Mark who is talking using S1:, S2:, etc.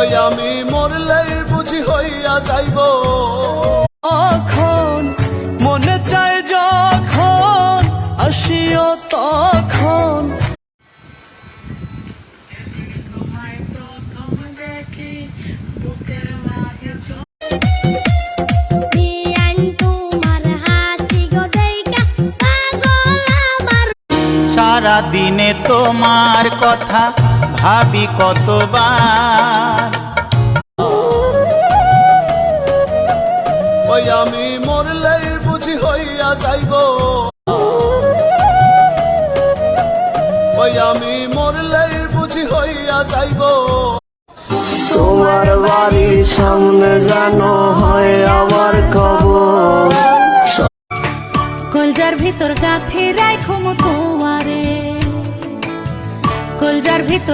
S1: ওই আমি মরলেই বুঝি হইয়া যাইব।
S2: এখন মনে চায় যখন আসিও তখন।
S3: সারা দিনে তোমার কথা ভাবি কতবার।
S1: ওই আমি মরলেই বুঝি হইয়া যাইব। ওই আমি মরলেই বুঝি হইয়া যাইব।
S4: তোমার বাড়ির সামনে জানো হয় আমার কবর।
S5: কলজার ভিতর গাঁথি রাখো তোমারে, কলজার ভিতর